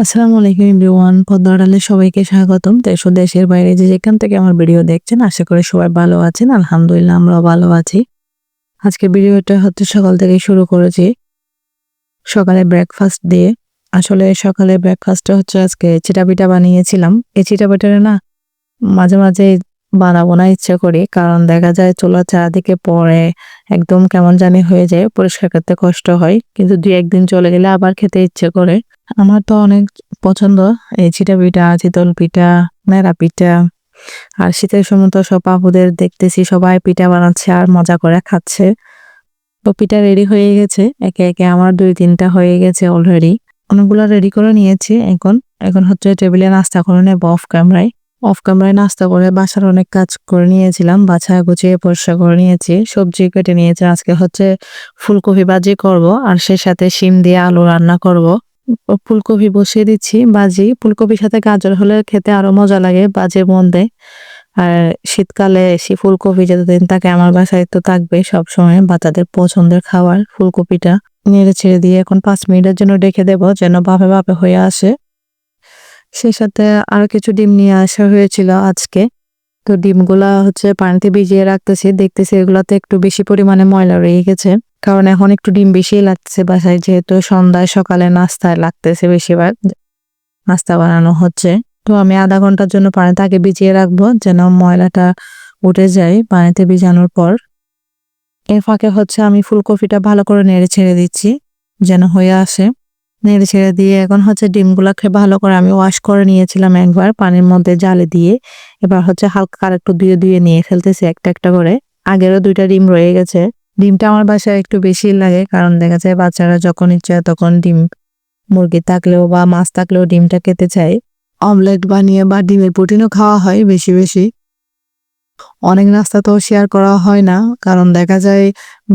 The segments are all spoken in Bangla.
আসসালামু আলাইকুম এভরিওয়ান। পদ্মা আড়ালে সবাইকে স্বাগতম। দেশ ও দেশের বাইরে যে যেখান থেকে আমার ভিডিও দেখছেন আশা করি সবাই ভালো আছেন। আলহামদুলিল্লাহ আমরাও ভালো আছি। আজকে ভিডিওটা হচ্ছে সকাল থেকে শুরু করেছি। সকালে ব্রেকফাস্ট দিয়ে। আসলে সকালে ব্রেকফাস্টে হচ্ছে আজকে চিটা পিঠা বানিয়েছিলাম। এই চিটা পিঠাটা না মাঝে, মাঝে বানাবো না ইচ্ছা করি। কারণ দেখা যায় চুলার চারদিকে পড়ে একদম কেমন জানি হয়ে যায়। পরিষ্কার করতে কষ্ট হয়। কিন্তু ২-১ দিন চলে গেলে আবার খেতে ইচ্ছে করে। আমার তো অনেক পছন্দ এই চিটা পিঠা, চিতল পিঠা, নেড়া পিঠা। আর শীতের সময় তো সব আপুদের দেখতেছি সবাই পিঠা বানাচ্ছে আর মজা করে খাচ্ছে। তো পিঠা রেডি হয়ে গেছে। একে, একে আমার ২-৩ টা হয়ে গেছে অলরেডি। অনেকগুলা রেডি করে নিয়েছি এখন। এখন হচ্ছে টেবিলে নাস্তা করে নেব অফ ক্যামেরায়। অফ ক্যামেরায় নাস্তা করে বাসার অনেক কাজ করে নিয়েছিলাম। বাছা গুছিয়ে পরিষ্কার করে নিয়েছি। সবজি কেটে নিয়েছি। আজকে হচ্ছে ফুলকপি ভাজি করব আর সে সাথে শিম দিয়ে আলু রান্না করব। ফুলকপি বসিয়ে দিচ্ছি ভাজি। ফুলকপির সাথে গাজর হলে খেতে আরো মজা লাগে ভাজির মধ্যে। আর শীতকালে ফুলকপি যতদিন থাকে আমার বাসায় তো থাকবেই সবসময় বাচ্চাদের পছন্দের খাবার ফুলকপিটা। নেড়ে ছেড়ে দিয়ে এখন ৫ মিনিটের জন্য রেখে দেব যেন ভাপে ভাপে হয়ে আসে। সেই সাথে আরো কিছু ডিম নিয়ে আসা হয়েছিল আজকে। তো ডিমগুলা হচ্ছে পানিতে ভিজিয়ে রাখতেছি। দেখতেছি এগুলাতে একটু বেশি পরিমাণে ময়লা রয়ে গেছে। কারণ এখন একটু ডিম বেশিই লাগছে বাসায় যেহেতু সন্ধ্যায় সকালে নাস্তায় লাগতেছে বেশিরভাগ। নাস্তা বানানো হচ্ছে। তো আমি ০.৫ ঘন্টার জন্য পানিতে আগে ভিজিয়ে রাখবো যেন ময়লাটা উঠে যায় পানিতে ভিজানোর পর। এর ফাঁকে হচ্ছে আমি ফুলকপিটা ভালো করে নেড়ে ছেড়ে দিচ্ছি যেন হয়ে আসে। নেড়ে ছেড়ে দিয়ে এখন হচ্ছে ডিমগুলাকে ভালো করে আমি ওয়াশ করে নিয়েছিলাম একবার পানির মধ্যে জালে দিয়ে। এবার হচ্ছে হালকা আরেকটু ধুয়ে, ধুয়ে নিয়ে ফেলতেছি একটা, একটা করে। আগেরও ২ টা ডিম রয়ে গেছে। ডিমটা আমার বাসায় একটু বেশি লাগে কারণ দেখা যায় বাচ্চারা যখন ইচ্ছা তখন ডিম মুরগি থাকলেও বা মাছ থাকলেও ডিমটা খেতে চায়। অমলেট বানিয়ে বা ডিমের প্রোটিনও খাওয়া হয় বেশি, বেশি। অনেক নাস্তা তো শেয়ার করা হয় না। কারণ দেখা যায়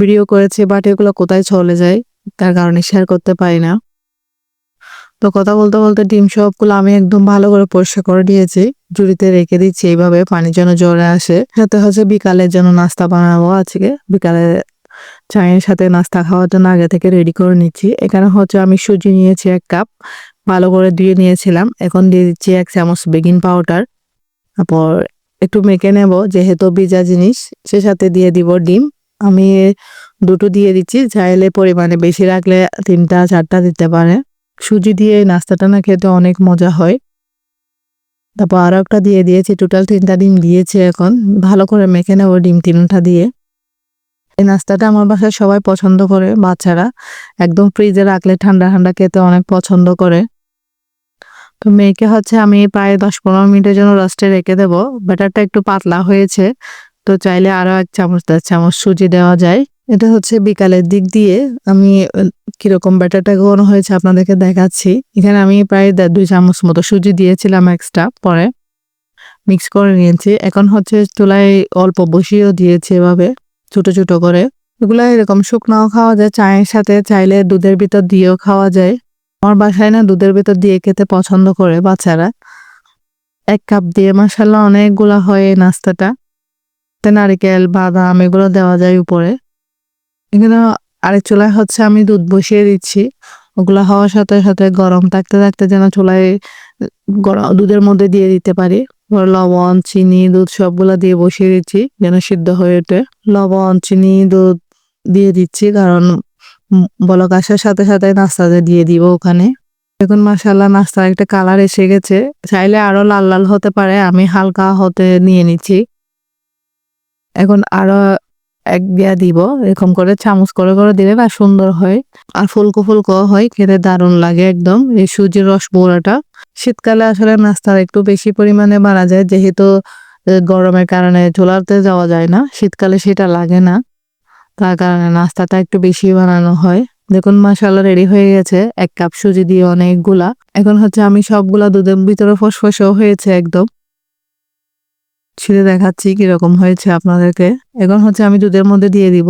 ভিডিও করেছি বাট এগুলো কোথায় চলে যায়। তার কারণে শেয়ার করতে পারি না। তো কথা বলতে, বলতে ডিম সবগুলো আমি একদম ভালো করে পরিষ্কার করে নিয়েছি। ঝুড়িতে রেখে দিচ্ছি এইভাবে পানি যেন ঝরে আসে। সাথে হচ্ছে বিকালের জন্য নাস্তা বানাবো আজকে। বিকালে চায়ের সাথে নাস্তা খাওয়ার জন্য আগে থেকে রেডি করে নিচ্ছি। এখানে হচ্ছে আমি সুজি নিয়েছি ১ কাপ। ভালো করে ধুয়ে নিয়েছিলাম। এখন দিয়ে দিচ্ছি ১ চামচ বেকিং পাউডার। তারপর একটু মেখে নেব যেহেতু ভিজা জিনিস। সে সাথে দিয়ে দিব ডিম। আমি ২ টো দিয়ে দিচ্ছি। চাইলে পরিমাণে বেশি রাখলে ৩ টা ৪ টা দিতে পারে। সুজি দিয়ে এই নাস্তাটা না খেতে অনেক মজা হয়। তারপর আরো একটা দিয়ে দিয়েছি। টোটাল ৩ টা ডিম দিয়েছি এখন। ভালো করে মেখে নেব ডিম ৩ টা দিয়ে। এই নাস্তাটা আমার বাসায় সবাই পছন্দ করে বাচ্চারা। একদম ফ্রিজে রাখলে ঠান্ডা, ঠান্ডা খেতে অনেক পছন্দ করে। তো মেয়েকে হচ্ছে আমি প্রায় ১০-১৫ মিনিটের জন্য রোস্টে রেখে দেব। ব্যাটারটা একটু পাতলা হয়েছে। তো চাইলে আরো ১ চামচ ১.৫ চামচ সুজি দেওয়া যায়। এটা হচ্ছে বিকালের দিক দিয়ে আমি কিরকম ব্যাটারটা ঘন হয়েছে আপনাদেরকে দেখাচ্ছি। এখানে আমি প্রায় ১.৫-২ চামচ মতো সুজি দিয়েছিলাম এক্সট্রা পরে। মিক্স করে নিয়েছি। এখন হচ্ছে চুলায় অল্প বসিয়েও দিয়েছি এভাবে ছোট, ছোট করে। এগুলা এরকম শুকনাও খাওয়া যায় চায়ের সাথে চাইলে দুধের ভিতর দিয়েও খাওয়া যায়। আমার বাসায় না দুধের ভেতর দিয়ে খেতে পছন্দ করে বাচ্চারা। ১ কাপ দিয়ে মাশাআল্লাহ অনেকগুলা হয় এই নাস্তাটা। নারিকেল, বাদাম এগুলো দেওয়া যায় উপরে। এখানে আরেক চুলায় হচ্ছে আমি দুধ বসিয়ে দিচ্ছি। ওগুলা হওয়ার সাথে, সাথে গরম থাকতে, থাকতে যেন চুলায় দুধের মধ্যে দিয়ে দিতে পারি। লবণ, চিনি, দুধ সবগুলা দিয়ে বসিয়ে দিচ্ছি যেন সিদ্ধ হয়ে ওঠে। লবণ, চিনি, দুধ দিয়ে দিচ্ছি কারণ বলক আসার সাথে, সাথে নাস্তাতে দিয়ে দিব ওখানে। এখন মাশাআল্লাহ নাস্তার একটা কালার এসে গেছে। চাইলে আরো লাল, লাল হতে পারে। আমি হালকা হতে নিয়ে নিচ্ছি। এখন আরো ১ দেয়া দিব। এরকম করে চামচ করে, করে দিলে না সুন্দর হয়। আর ফুলকো, ফুলকো হয়। খেতে দারুণ লাগে একদম। এই সুজির রসবড়াটা। শীতকালে আসলে নাস্তা একটু বেশি পরিমাণে বানা যায় যেহেতু গরমের কারণে চুলাতে যাওয়া যায় না। শীতকালে সেটা লাগে না। তার কারণে নাস্তাটা একটু বেশি বানানো হয়। দেখুন মাশাআল্লাহ রেডি হয়ে গেছে ১ কাপ সুজি দিয়ে অনেকগুলা। এখন হচ্ছে আমি সবগুলা দুধের ভিতরে ফসফসেও হয়েছে একদম। ছিঁড়ে দেখাচ্ছি কিরকম হয়েছে আপনাদেরকে। এখন হচ্ছে আমি দুধের মধ্যে দিয়ে দিব।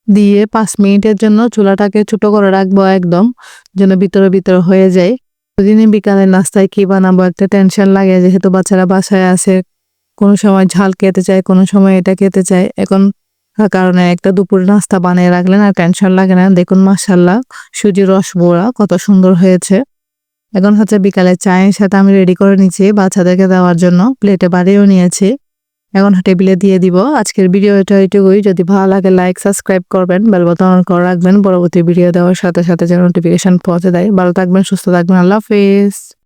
দিয়ে ৫ মিনিটের জন্য চুলাটাকে ছোট করে রাখবো একদম যেন ভিতরে, ভিতরে হয়ে যায়। প্রতিদিন বিকালের নাস্তায় কি বানাবো একটা টেনশন লাগে যেহেতু বাচ্চারা বাসায় আছে। কোনো সময় ঝাল খেতে চায়, কোনো সময় এটা খেতে চায়। এখন তার কারণে একটা দুপুরে নাস্তা বানিয়ে রাখলেন আর টেনশন লাগে না। দেখুন মাশাআল্লাহ সুজির রসবড়া কত সুন্দর হয়েছে। এখন হচ্ছে বিকালে চায়ের সাথে আমি রেডি করে নিচ্ছি বাচ্চাদেরকে দেওয়ার জন্য, প্লেটে বাড়িও নিয়েছি, এখন টেবিলে দিয়ে দিব। আজকের ভিডিওটা এটুকুই। যদি ভালো লাগে লাইক সাবস্ক্রাইব করবেন, বেল বাটন অন করে রাখবেন পরবর্তী ভিডিও দেওয়ার সাথে সাথে যেন নোটিফিকেশন পৌঁছে দেয়। ভালো থাকবেন, সুস্থ থাকবেন, আল্লাহ হাফেজ।